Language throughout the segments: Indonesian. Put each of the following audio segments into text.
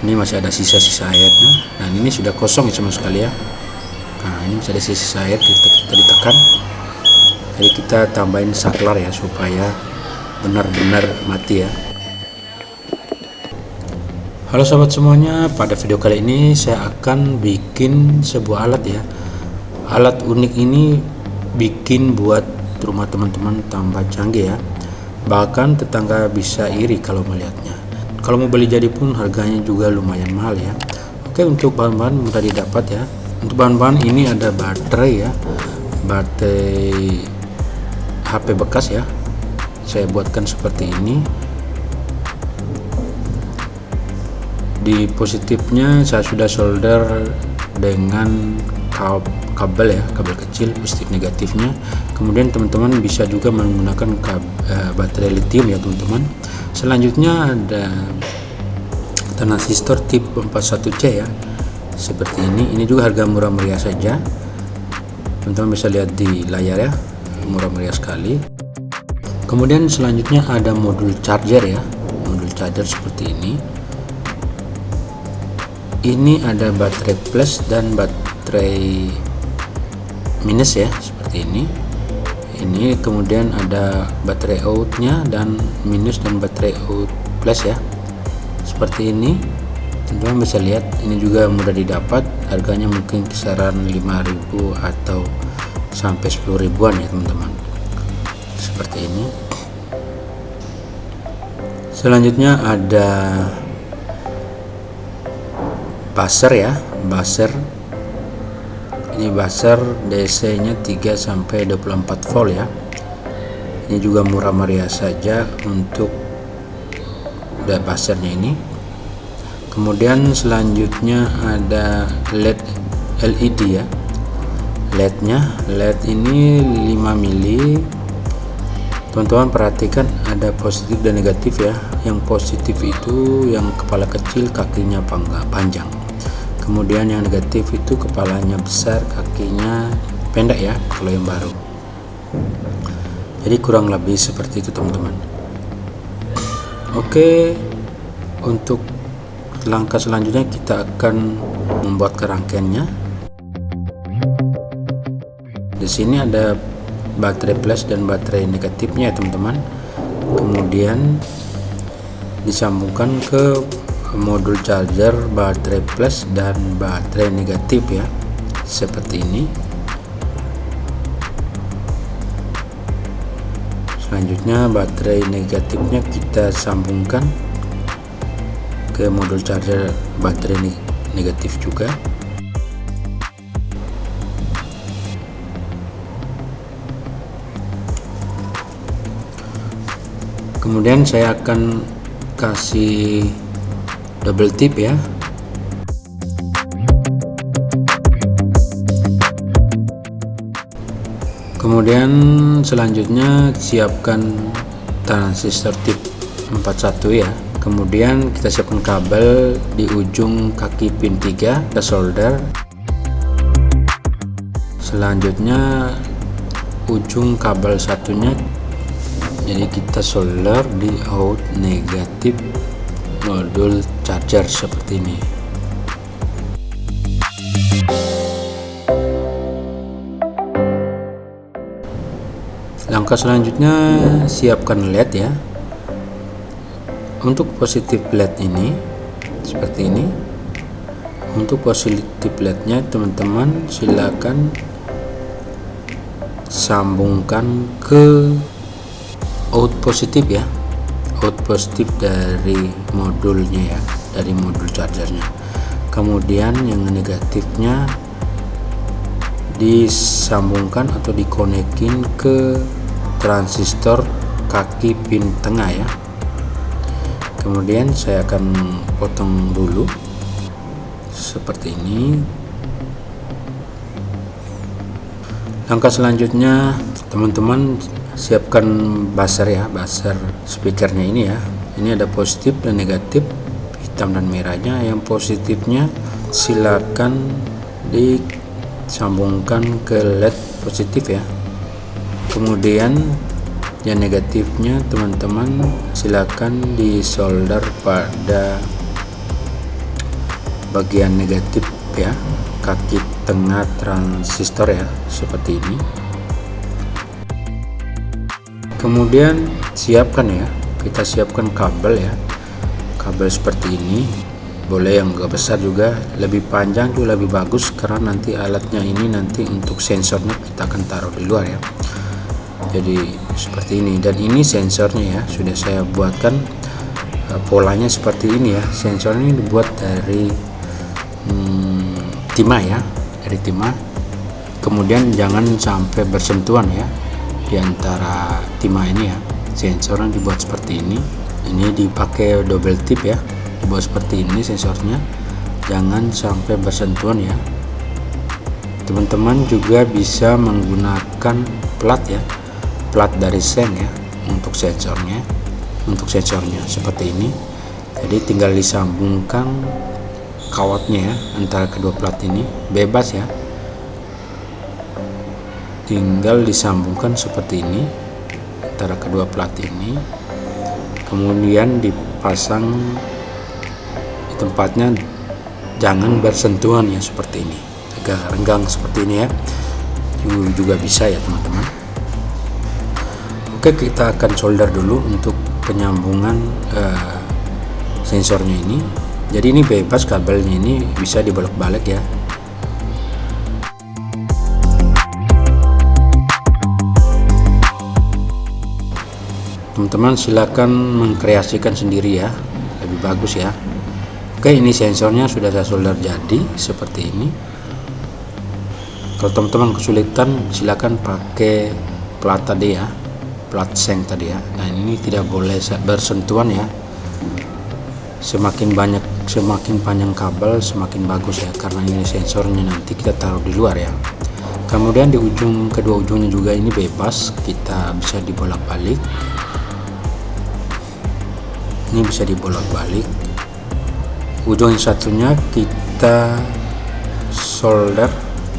Ini masih ada sisa-sisa airnya. Nah ini sudah kosong ya sama sekali ya. Nah ini masih ada sisa air, kita ditekan. Jadi kita tambahin saklar ya supaya benar-benar mati ya. Halo sobat semuanya, pada video kali ini saya akan bikin sebuah alat ya. Alat unik ini bikin buat rumah teman-teman tambah canggih ya. Bahkan tetangga bisa iri kalau melihatnya. Kalau mau beli jadi pun harganya juga lumayan mahal ya. Oke, untuk bahan-bahan mudah didapat ya. Untuk bahan-bahan ini ada baterai ya, baterai HP bekas ya. Saya buatkan seperti ini. Di positifnya saya sudah solder dengan kabel ya, kabel kecil positif negatifnya. Kemudian teman-teman bisa juga menggunakan baterai lithium ya teman-teman. Selanjutnya ada transistor tip 41C ya, seperti ini juga harga murah meriah saja, teman-teman bisa lihat di layar ya, murah meriah sekali. Kemudian selanjutnya ada modul charger ya, modul charger seperti ini. Ini ada baterai plus dan baterai minus ya, seperti ini. Ini kemudian ada baterai outnya dan minus dan baterai out plus ya, seperti ini. Teman-teman bisa lihat, ini juga mudah didapat, harganya mungkin kisaran 5.000 atau sampai 10 ribuan ya teman-teman, seperti ini. Selanjutnya ada buzzer ya, buzzer. Ini buzzer DC nya 3 sampai 24 volt ya. Ini juga murah meriah saja untuk buzzernya ini. Kemudian selanjutnya ada LED ya. LED ini 5 mili. Teman-teman perhatikan ada positif dan negatif ya. Yang positif itu yang kepala kecil, kakinya panjang. Kemudian yang negatif itu kepalanya besar, kakinya pendek ya, kalau yang baru. Jadi kurang lebih seperti itu teman-teman. Oke, untuk langkah selanjutnya kita akan membuat kerangkaiannya. Di sini ada baterai plus dan baterai negatifnya ya teman-teman. Kemudian disambungkan ke modul charger baterai plus dan baterai negatif ya, seperti ini. Selanjutnya baterai negatifnya kita sambungkan ke modul charger baterai negatif juga. Kemudian saya akan kasih double tip ya. Kemudian selanjutnya siapkan transistor tip 41 ya. Kemudian kita siapkan kabel di ujung kaki pin 3, kita solder. Selanjutnya ujung kabel satunya, jadi kita solder di out negatif modul charger seperti ini. Langkah selanjutnya siapkan LED ya. Untuk positif LED ini seperti ini. Untuk positif LED-nya teman-teman silakan sambungkan ke out positif ya, out positif dari modulnya ya, dari modul chargernya. Kemudian yang negatifnya disambungkan atau dikonekin ke transistor kaki pin tengah ya. Kemudian saya akan potong dulu seperti ini. Langkah selanjutnya teman-teman siapkan buzzer ya, buzzer speakernya ini ya. Ini ada positif dan negatif, hitam dan merahnya. Yang positifnya silakan disambungkan ke LED positif ya. Kemudian yang negatifnya teman-teman silakan disolder pada bagian negatif ya, kaki tengah transistor ya, seperti ini. Kemudian kita siapkan kabel ya, kabel seperti ini, boleh yang agak besar juga, lebih panjang juga lebih bagus, karena nanti alatnya ini nanti untuk sensornya kita akan taruh di luar ya. Jadi seperti ini, dan ini sensornya ya, sudah saya buatkan polanya seperti ini ya. Sensornya ini dibuat dari timah ya, dari timah. Kemudian jangan sampai bersentuhan ya di antara timah ini ya. Sensornya dibuat seperti ini dipakai double tip ya, dibuat seperti ini sensornya, jangan sampai bersentuhan ya. Teman-teman juga bisa menggunakan plat ya, plat dari seng ya, untuk sensornya seperti ini. Jadi tinggal disambungkan kawatnya ya antara kedua plat ini, bebas ya, tinggal disambungkan seperti ini antara kedua plat ini, kemudian dipasang di tempatnya, jangan bersentuhan ya, seperti ini, agak renggang seperti ini ya, juga bisa ya teman-teman. Oke, kita akan solder dulu untuk penyambungan sensornya ini. Jadi ini bebas, kabelnya ini bisa dibolak-balik ya. Teman-teman silakan mengkreasikan sendiri ya, lebih bagus ya. Oke, ini sensornya sudah saya solder jadi seperti ini. Kalau teman-teman kesulitan, silakan pakai plat tadi ya, plat seng tadi ya. Nah, ini tidak boleh bersentuhan ya. Semakin panjang kabel semakin bagus ya, karena ini sensornya nanti kita taruh di luar ya. Kemudian di kedua ujungnya juga ini bebas, kita bisa dibolak-balik. Ini bisa dibolak-balik. Ujung yang satunya kita solder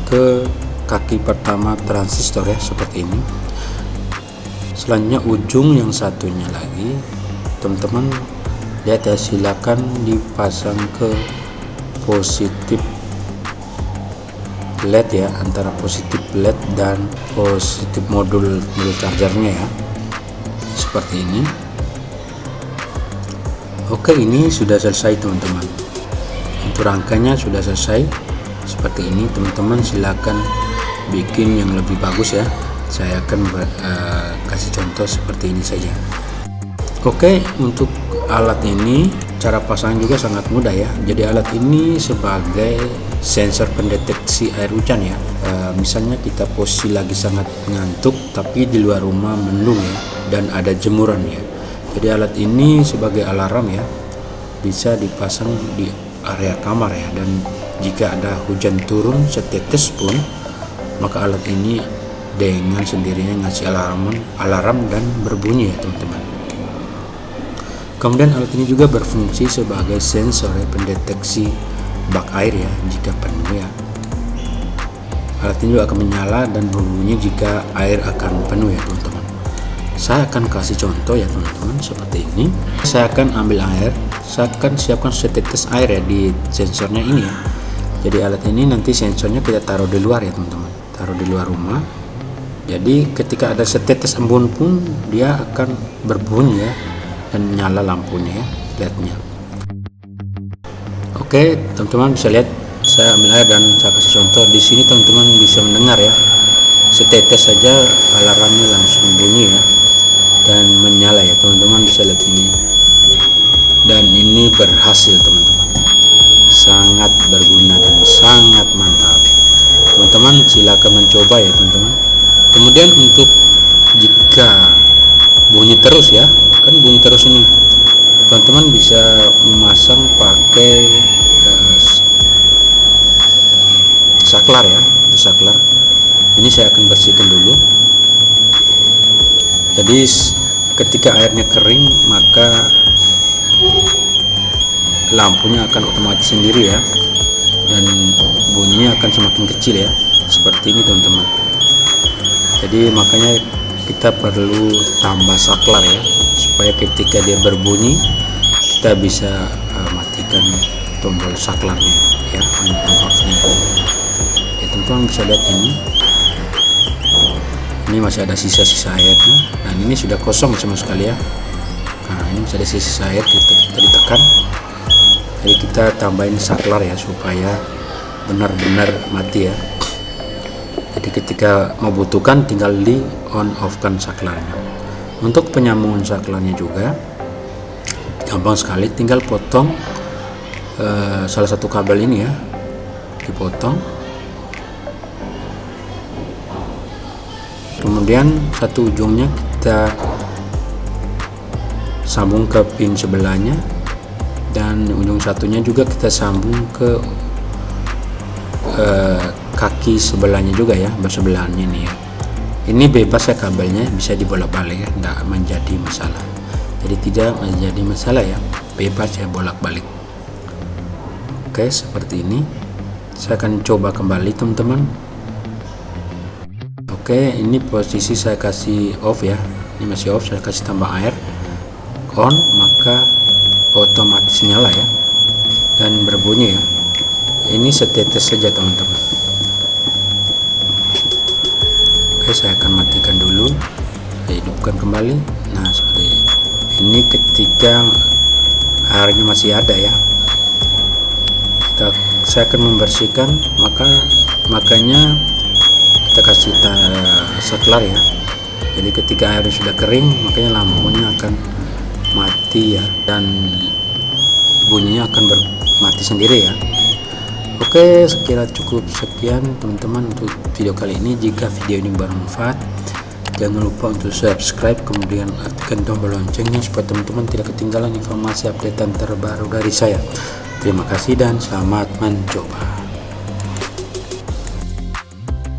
ke kaki pertama transistor ya, seperti ini. Selanjutnya ujung yang satunya lagi, teman-teman lihat ya, silakan dipasang ke positif LED ya, antara positif LED dan positif modul chargernya ya, seperti ini. Oke, ini sudah selesai teman-teman, untuk rangkanya sudah selesai seperti ini. Teman-teman silakan bikin yang lebih bagus ya, saya akan kasih contoh seperti ini saja. Oke, untuk alat ini cara pasang juga sangat mudah ya. Jadi alat ini sebagai sensor pendeteksi air hujan ya. Misalnya kita posisi lagi sangat ngantuk tapi di luar rumah mendung ya, dan ada jemuran ya. Jadi alat ini sebagai alarm ya, bisa dipasang di area kamar ya, dan jika ada hujan turun setetes pun, maka alat ini dengan sendirinya ngasih alarm dan berbunyi ya teman-teman. Kemudian alat ini juga berfungsi sebagai sensor ya, pendeteksi bak air ya, jika penuh ya. Alat ini juga akan menyala dan berbunyi jika air akan penuh ya teman-teman. Saya akan kasih contoh ya teman-teman, seperti ini. Saya akan ambil air, saya akan siapkan setetes air ya di sensornya ini ya. Jadi alat ini nanti sensornya kita taruh di luar ya teman-teman, taruh di luar rumah. Jadi ketika ada setetes embun pun dia akan berbunyi ya, dan nyala lampunya ya, LED-nya. Oke, teman-teman bisa lihat saya ambil air dan saya kasih contoh di sini. Teman-teman bisa mendengar ya, setetes saja alarmnya langsung bunyi ya, dan menyala ya, teman-teman bisa lihat ini. Dan ini berhasil teman-teman, sangat berguna dan sangat mantap. Teman-teman silakan mencoba ya teman-teman. Kemudian untuk jika bunyi terus ya, kan bunyi terus ini, teman-teman bisa memasang pakai saklar ya, itu saklar. Ini saya akan bersihkan dulu. Jadi ketika airnya kering, maka lampunya akan otomatis sendiri ya, dan bunyinya akan semakin kecil ya, seperti ini teman-teman. Jadi makanya kita perlu tambah saklar ya, supaya ketika dia berbunyi kita bisa matikan tombol saklarnya ya, on off nya ya. Teman-teman bisa lihat ini masih ada sisa-sisa airnya, dan ini sudah kosong sama sekali ya. Nah, ini masih ada sisa air, kita ditekan, jadi kita tambahin saklar ya supaya benar-benar mati ya. Jadi ketika membutuhkan tinggal di on off kan saklarnya. Untuk penyambungan saklarnya juga gampang sekali, tinggal potong salah satu kabel ini ya, dipotong, kemudian satu ujungnya kita sambung ke pin sebelahnya, dan ujung satunya juga kita sambung ke kaki sebelahnya juga ya, bersebelahan ini ya. Ini bebas ya, kabelnya bisa dibolak-balik ya, tidak menjadi masalah. Jadi tidak menjadi masalah ya, bebas ya bolak-balik. Oke, seperti ini. Saya akan coba kembali teman-teman. Oke, ini posisi saya kasih off ya, ini masih off, saya kasih tambah air, on, maka otomatis nyala ya, dan berbunyi ya. Ini setetes saja teman-teman. Oke, saya akan matikan dulu, saya hidupkan kembali. Nah, seperti ini ketika airnya masih ada ya, saya akan membersihkan, makanya kita kasih saklar ya. Jadi ketika airnya sudah kering, makanya lampunya akan mati ya, dan bunyinya akan mati sendiri ya. Oke, sekira cukup sekian teman-teman untuk video kali ini. Jika video ini bermanfaat, jangan lupa untuk subscribe, kemudian aktifkan tombol loncengnya supaya teman-teman tidak ketinggalan informasi updatean terbaru dari saya. Terima kasih dan selamat mencoba.